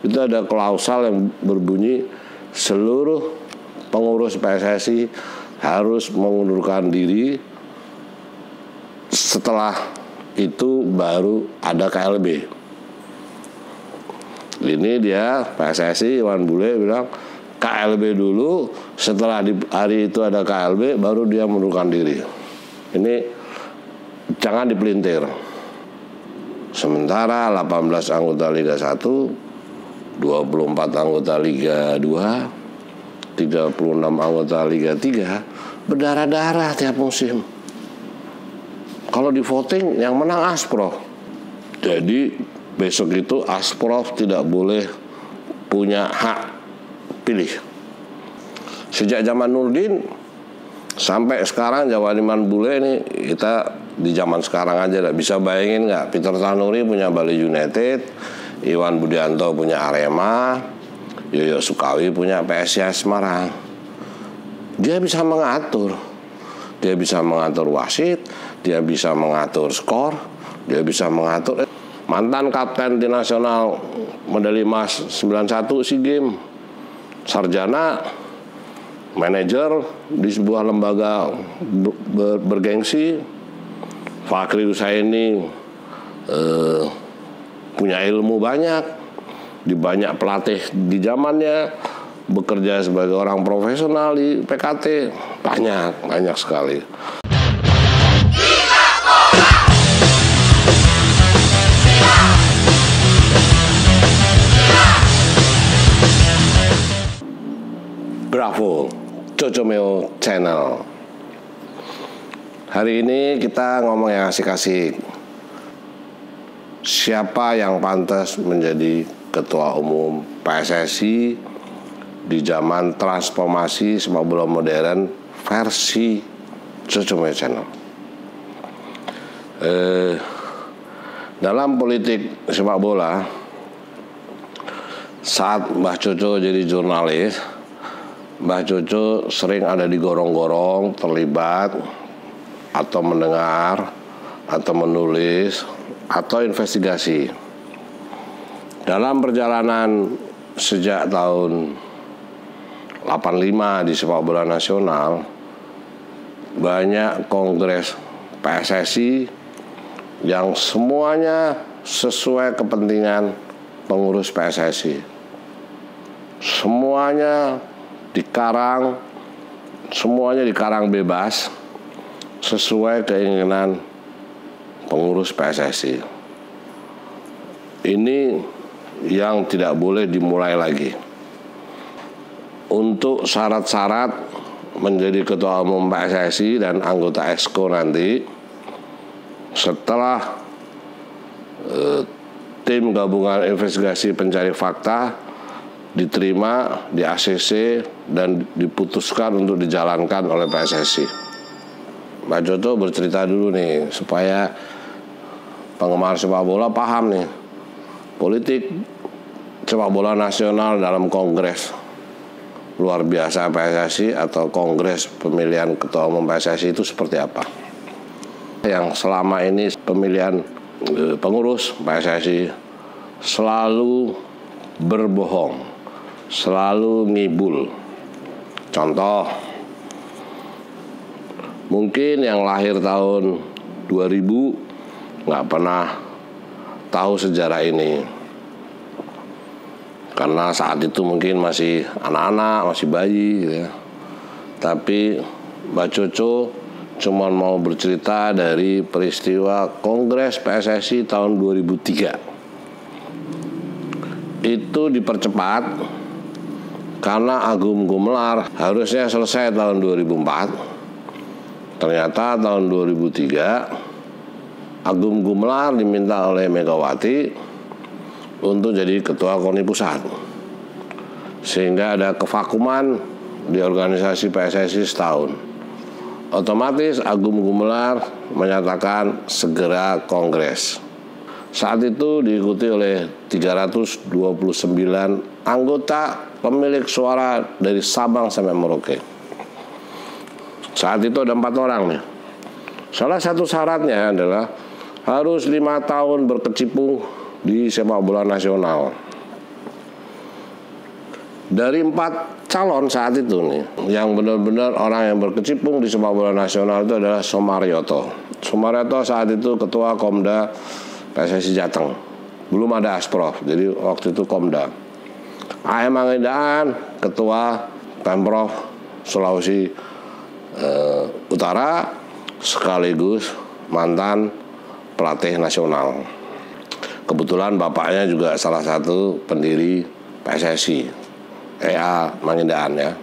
itu ada klausal yang berbunyi seluruh pengurus PSSI harus mengundurkan diri, setelah itu baru ada KLB. Ini dia PSSI Iwan Bule bilang KLB dulu, setelah di hari itu ada KLB baru dia mengundurkan diri. Ini jangan dipelintir. Sementara 18 anggota Liga 1, 24 anggota Liga 2, 36 anggota Liga 3 berdarah-darah tiap musim. Kalau di voting yang menang Asprof. Jadi besok itu Asprof tidak boleh punya hak pilih. Sejak zaman Nurdin sampai sekarang Jawa Iwan Bule ini, kita di zaman sekarang aja tidak bisa bayangin nggak, Peter Tanuri punya Bali United, Iwan Budianto punya Arema, Yoyo Sukawi punya PSIS Semarang. Dia bisa mengatur, dia bisa mengatur wasit, dia bisa mengatur skor, dia bisa mengatur. Mantan kapten tim nasional medali emas 91 SEA Games, sarjana, manajer di sebuah lembaga bergengsi. Fakri Husaini punya ilmu banyak, di banyak pelatih di zamannya, bekerja sebagai orang profesional di PKT, banyak sekali. Bravo, Cocomeo Channel. Hari ini kita ngomong yang asik-asik. Siapa yang pantas menjadi ketua umum PSSI di zaman transformasi sepak bola modern versi Cocomeo Channel? Dalam politik sepak bola, saat Mbah Coco jadi jurnalis, Mbah Coco sering ada di gorong-gorong, terlibat atau mendengar atau menulis atau investigasi. Dalam perjalanan sejak tahun 85 di sepak bola nasional, banyak kongres PSSI yang semuanya sesuai kepentingan pengurus PSSI. Semuanya dikarang bebas sesuai keinginan pengurus PSSI. Ini yang tidak boleh dimulai lagi. Untuk syarat-syarat menjadi ketua umum PSSI dan anggota EXCO nanti, setelah tim gabungan investigasi pencari fakta diterima di ACC dan diputuskan untuk dijalankan oleh PSSI. Mbak Coco bercerita dulu nih, supaya penggemar sepak bola paham nih, politik sepak bola nasional dalam kongres luar biasa PSSI atau kongres pemilihan ketua umum PSSI itu seperti apa. Yang selama ini pemilihan pengurus PSSI selalu berbohong, selalu ngibul. Contoh, mungkin yang lahir tahun 2000 nggak pernah tahu sejarah ini, karena saat itu mungkin masih anak-anak, masih bayi gitu ya. Tapi Mbak Coco cuma mau bercerita dari peristiwa Kongres PSSI tahun 2003. Itu dipercepat karena Agung Gumelar harusnya selesai tahun 2004. Ternyata tahun 2003 Agung Gumelar diminta oleh Megawati untuk jadi ketua KONI pusat, sehingga ada kevakuman di organisasi PSSI setahun. Otomatis Agung Gumelar menyatakan segera kongres. Saat itu diikuti oleh 329 anggota pemilik suara dari Sabang sampai Merauke. Saat itu ada 4 orang nih. Salah satu syaratnya adalah harus 5 tahun berkecimpung di sepak bola nasional. Dari 4 calon saat itu nih, yang benar-benar orang yang berkecimpung di sepak bola nasional itu adalah Somaryoto. Somaryoto saat itu ketua Komda PSSI Jateng. Belum ada Asprof, jadi waktu itu Komda. AM Mangindaan, ketua Pemprov Sulawesi Utara, sekaligus mantan pelatih nasional. Kebetulan bapaknya juga salah satu pendiri PSSI. EA Mangindaan ya.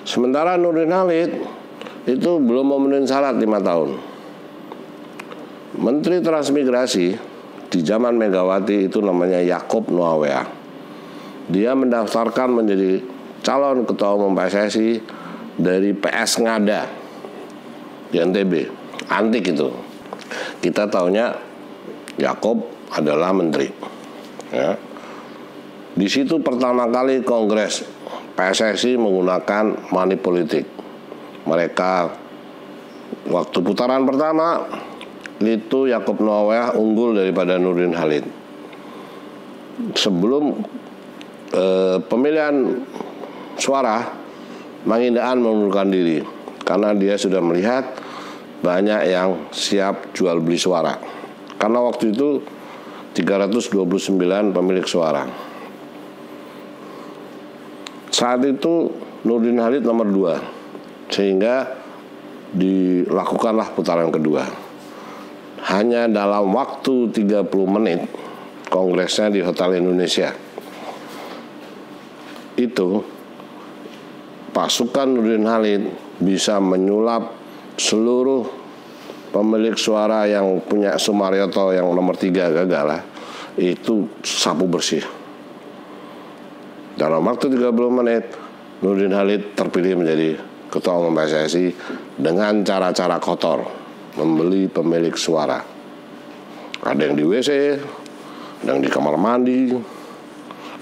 Sementara Nurdin Halid itu belum memenuhi syarat 5 tahun. Menteri Transmigrasi di zaman Megawati itu namanya Yaakob Nuawea. Dia mendaftarkan menjadi calon ketua umum PSSI dari PS Ngada di NTB. Antik itu. Kita taunya Yaakob adalah menteri. Ya. Di situ pertama kali Kongres PSSI menggunakan money politik. Mereka waktu putaran pertama itu Yaakob Nuawea unggul daripada Nurdin Halid. Sebelum pemilihan suara, Mangindaan mengundurkan diri karena dia sudah melihat banyak yang siap jual beli suara. Karena waktu itu 329 pemilik suara. Saat itu Nurdin Halid nomor 2, sehingga dilakukanlah putaran kedua. Hanya dalam waktu 30 menit kongresnya di Hotel Indonesia. Itu pasukan Nurdin Halid bisa menyulap seluruh pemilik suara yang punya Somaryoto yang nomor 3 gagal lah. Itu sapu bersih. Dalam waktu 30 menit, Nurdin Halid terpilih menjadi ketua umum PSSI dengan cara-cara kotor, membeli pemilik suara. Ada yang di WC, ada yang di kamar mandi,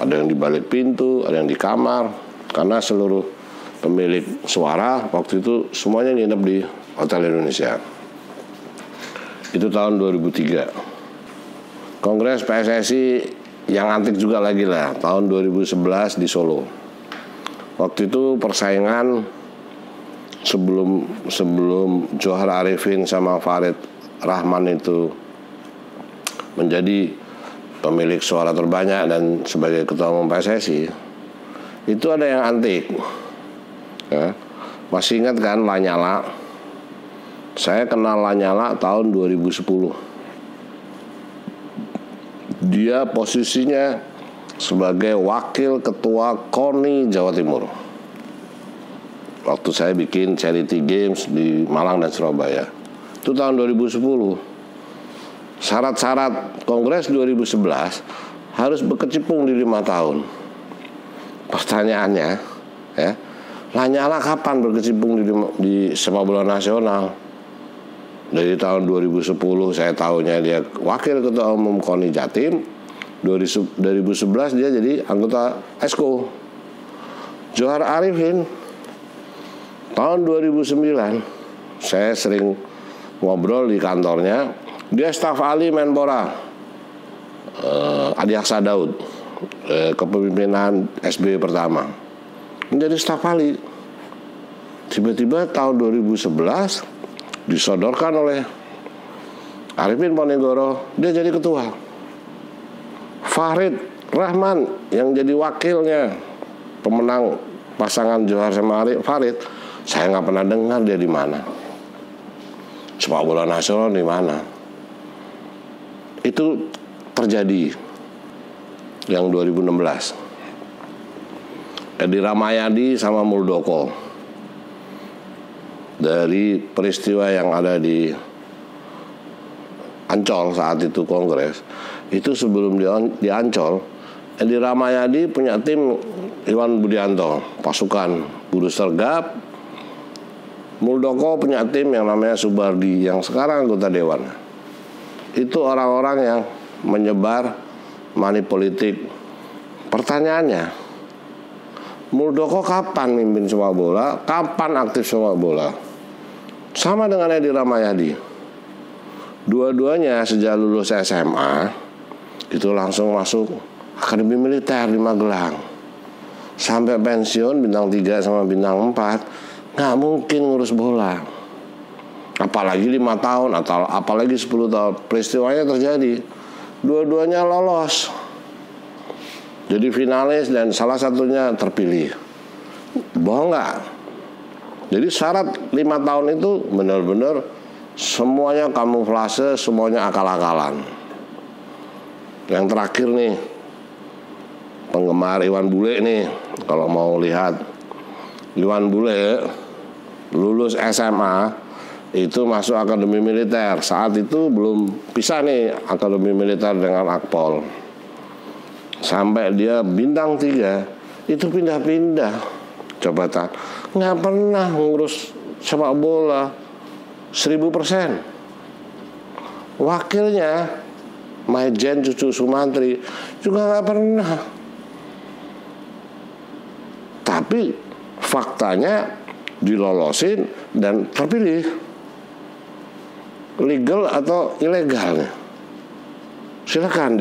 ada yang di balik pintu, ada yang di kamar. Karena seluruh pemilik suara waktu itu semuanya nginep di Hotel Indonesia. Itu tahun 2003. Kongres PSSI yang antik juga lagi lah, tahun 2011 di Solo. Waktu itu persaingan sebelum Johar Arifin sama Farid Rahman itu menjadi pemilik suara terbanyak dan sebagai ketua umum PSSI, itu ada yang antik. Ya. Masih ingat kan Lanyala? Saya kenal Lanyala tahun 2010. Dia posisinya sebagai wakil ketua KONI Jawa Timur. Waktu saya bikin charity games di Malang dan Surabaya. Itu tahun 2010. Syarat-syarat Kongres 2011 harus berkecimpung di 5 tahun. Pertanyaannya, ya, Lanyala kapan berkecimpung di sepak bola nasional? Dari tahun 2010 saya tahunya dia wakil ketua umum KONI Jatim. 2011 dia jadi anggota ESKO. Johar Arifin tahun 2009 saya sering ngobrol di kantornya. Dia staf ahli Menpora Adiaksa Daud, kepemimpinan SBY pertama, menjadi staf ahli. Tiba-tiba tahun 2011 disodorkan oleh Arifin Ponegoro, dia jadi ketua. Farid Rahman yang jadi wakilnya, pemenang pasangan Johar sama Farid, saya nggak pernah dengar dia di mana. Sepak bola nasional di mana? Itu terjadi yang 2016. Edi Ramayadi sama Muldoko. Dari peristiwa yang ada di Ancol saat itu Kongres, itu sebelum di Ancol, Edi Ramayadi punya tim Iwan Budianto, pasukan Buru Sergap. Muldoko punya tim yang namanya Subardi, yang sekarang anggota Dewan. Itu orang-orang yang menyebar money politik. Pertanyaannya, Muldoko kapan mimpin sepak bola? Kapan aktif sepak bola? Sama dengan Edi Ramayadi. Dua-duanya sejak lulus SMA itu langsung masuk Akademi Militer di Magelang. sampai pensiun bintang 3 sama bintang 4 nggak mungkin ngurus bola. Apalagi 5 tahun atau apalagi 10 tahun. Peristiwanya terjadi, dua-duanya lolos jadi finalis dan salah satunya terpilih. Bohong nggak? Jadi syarat 5 tahun itu benar-benar semuanya kamuflase, semuanya akal-akalan. Yang terakhir nih, penggemar Iwan Bule nih, kalau mau lihat Iwan Bule lulus SMA itu masuk akademi militer. Saat itu belum pisah nih akademi militer dengan Akpol. Sampai dia bintang 3 itu pindah-pindah jabatan, nggak pernah ngurus sepak bola 1000%. Wakilnya Maijen cucu Sumantri juga nggak pernah. Tapi faktanya dilolosin dan terpilih. Legal atau ilegalnya silakan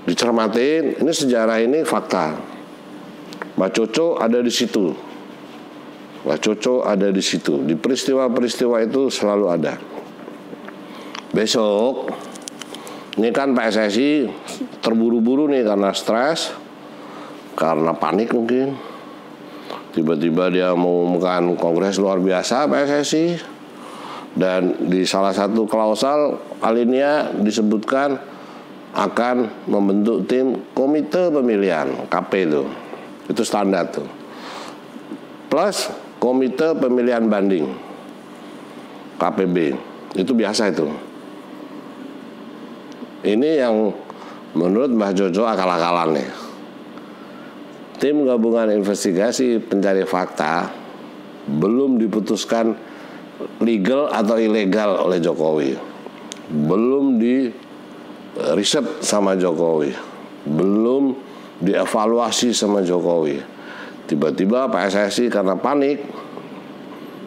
dicermatin. Ini sejarah, ini fakta. Mbak Coco ada di situ. Mbak Coco ada di situ. Di peristiwa-peristiwa itu selalu ada. Besok ini kan PSSI terburu-buru nih karena stres, karena panik mungkin. Tiba-tiba dia mengumumkan kongres luar biasa PSSI, dan di salah satu klausal alinea disebutkan akan membentuk tim komite pemilihan KP itu standar tuh, plus komite pemilihan banding KPB, itu biasa itu. Ini yang menurut Mbah Jojo akal-akalan nih. Tim gabungan investigasi pencari fakta belum diputuskan legal atau ilegal oleh Jokowi, belum di riset sama Jokowi, belum dievaluasi sama Jokowi. Tiba-tiba PSSI karena panik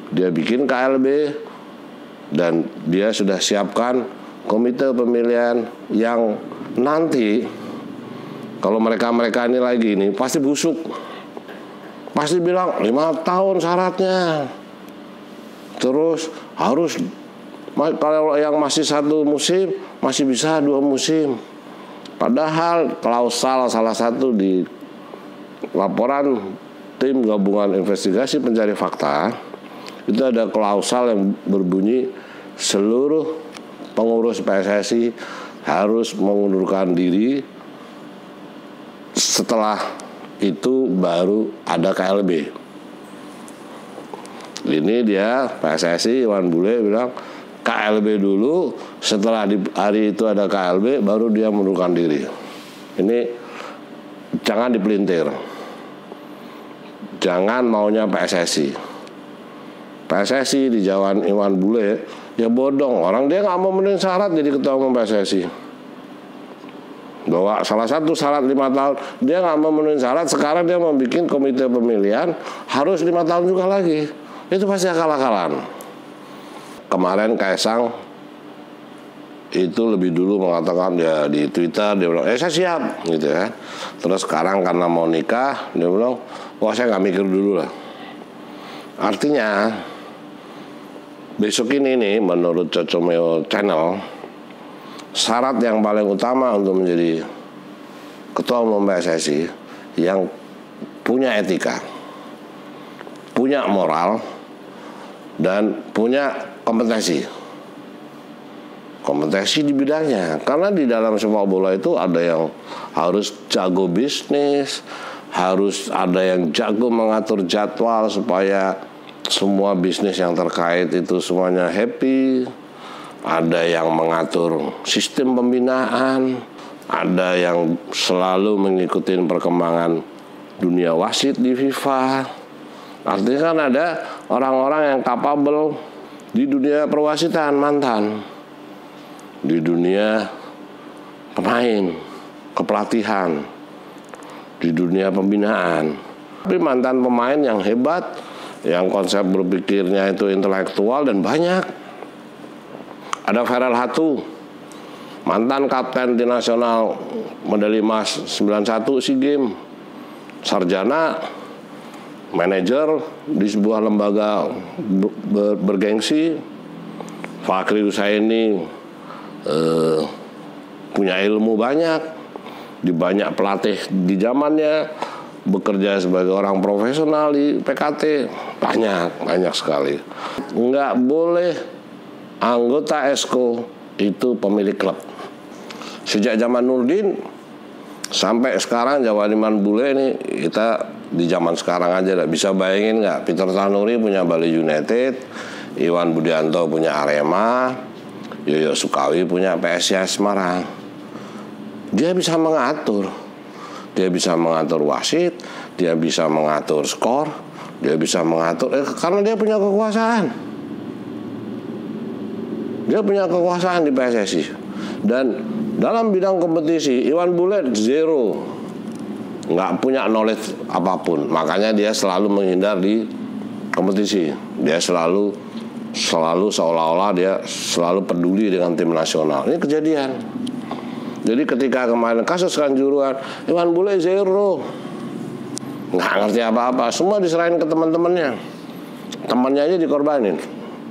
dia bikin KLB dan dia sudah siapkan komite pemilihan yang nanti kalau mereka ini lagi ini pasti busuk, pasti bilang 5 tahun syaratnya, terus harus kalau yang masih 1 musim masih bisa 2 musim. Padahal klausal salah satu di laporan tim gabungan investigasi pencari fakta itu ada klausal yang berbunyi seluruh pengurus PSSI harus mengundurkan diri, setelah itu baru ada KLB. Ini dia PSSI Iwan Bule bilang KLB dulu, setelah di hari itu ada KLB baru dia mengundurkan diri. Ini jangan dipelintir, jangan maunya PSSI. PSSI di jawaban Iwan Bule ya bodong, orang dia nggak mau memenuhi syarat jadi ketua umum PSSI. Bahwa salah satu syarat 5 tahun, dia nggak mau memenuhi syarat, sekarang dia mau bikin komite pemilihan harus 5 tahun juga lagi. Itu pasti akal-akalan. Kemarin Kaisang itu lebih dulu mengatakan ya di Twitter dia bilang saya siap gitu ya. Terus sekarang karena mau nikah dia bilang wah saya nggak mikir dulu lah. Artinya besok ini nih menurut Cocomeo Channel, syarat yang paling utama untuk menjadi ketua umum PSSI yang punya etika, punya moral, dan punya kompetensi di bidangnya. Karena di dalam sepak bola itu ada yang harus jago bisnis, harus ada yang jago mengatur jadwal supaya semua bisnis yang terkait itu semuanya happy. Ada yang mengatur sistem pembinaan, ada yang selalu mengikuti perkembangan dunia wasit di FIFA. Artinya kan ada orang-orang yang capable di dunia perwasitan, mantan, di dunia pemain, kepelatihan, di dunia pembinaan. Tapi mantan pemain yang hebat, yang konsep berpikirnya itu intelektual dan banyak. Ada Farel Hatu, mantan kapten tim nasional medali emas 91 SEA Games, sarjana, manajer di sebuah lembaga bergengsi. Fakhri Husaini punya ilmu banyak, di banyak pelatih di zamannya, bekerja sebagai orang profesional di PKT, banyak sekali. Nggak boleh anggota ESCO itu pemilik klub. Sejak zaman Nurdin sampai sekarang Jawa Iman Bule ini, kita di zaman sekarang aja lah bisa bayangin nggak, Peter Tanuri punya Bali United, Iwan Budianto punya Arema, Yoyo Sukawi punya PSIS Semarang. Dia bisa mengatur, wasit, dia bisa mengatur skor, dia bisa mengatur karena dia punya kekuasaan. Dia punya kekuasaan di PSSI. Dan dalam bidang kompetisi, Iwan Bule zero, nggak punya knowledge apapun. Makanya dia selalu menghindar di kompetisi. Dia selalu seolah-olah dia selalu peduli dengan tim nasional. Ini kejadian. Jadi ketika kemarin kasus Kanjuruhan, Iwan Bule zero, nggak ngerti apa-apa. Semua diserahin ke teman-temannya. Temannya aja dikorbanin.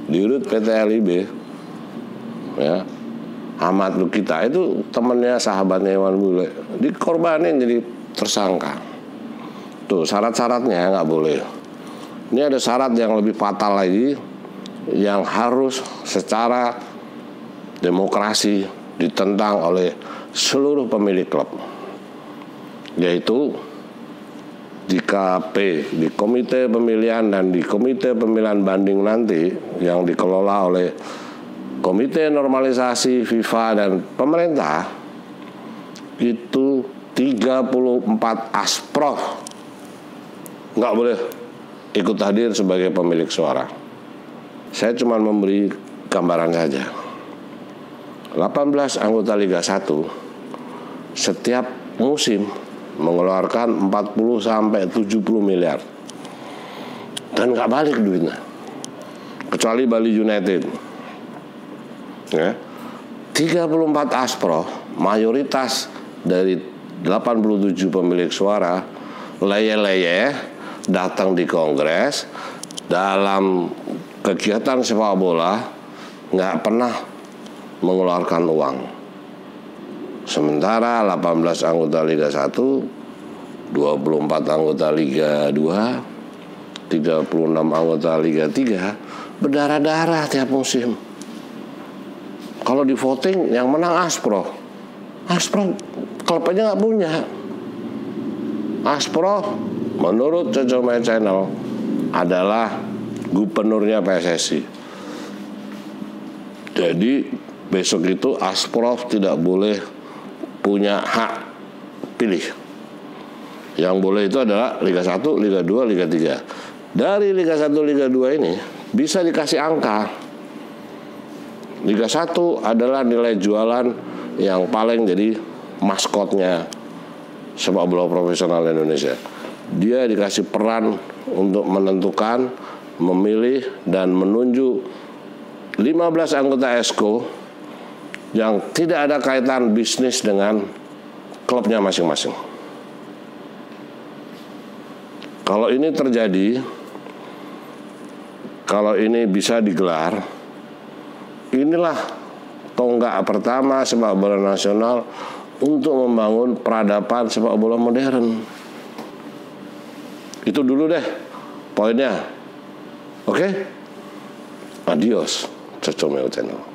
Dirut PT LIB, ya, Ahmad Lukita itu temannya, sahabatnya Iwan Bule, dikorbanin jadi tersangka. Tuh syarat-syaratnya nggak boleh. Ini ada syarat yang lebih fatal lagi, yang harus secara demokrasi ditentang oleh seluruh pemilik klub, yaitu di KP, di Komite Pemilihan dan di Komite Pemilihan Banding nanti yang dikelola oleh Komite Normalisasi FIFA dan pemerintah, itu 34 asprof nggak boleh ikut hadir sebagai pemilik suara. Saya cuma memberi gambaran saja. 18 anggota Liga 1 setiap musim mengeluarkan 40 sampai 70 miliar. Dan nggak balik duitnya. Kecuali Bali United. Ya. 34 asprof, mayoritas dari 87 pemilik suara leye-leye datang di kongres, dalam kegiatan sepak bola nggak pernah mengeluarkan uang. Sementara 18 anggota Liga 1, 24 anggota Liga 2, 36 anggota Liga 3 berdarah-darah tiap musim. Kalau di voting yang menang Asprof klub aja nggak punya. Asprof menurut Cocomay Channel adalah gubernurnya PSSI. Jadi besok itu Asprof tidak boleh punya hak pilih. Yang boleh itu adalah Liga 1, Liga 2, Liga 3. Dari Liga 1, Liga 2 ini bisa dikasih angka. Liga 1 adalah nilai jualan yang paling jadi maskotnya sepak bola profesional Indonesia. Dia dikasih peran untuk menentukan, memilih, dan menunjuk 15 anggota ESCO yang tidak ada kaitan bisnis dengan klubnya masing-masing. Kalau ini terjadi, kalau ini bisa digelar, inilah tonggak pertama sepak bola nasional untuk membangun peradaban sepak bola modern. Itu dulu deh poinnya. Oke? Adios, Cocomay Channel.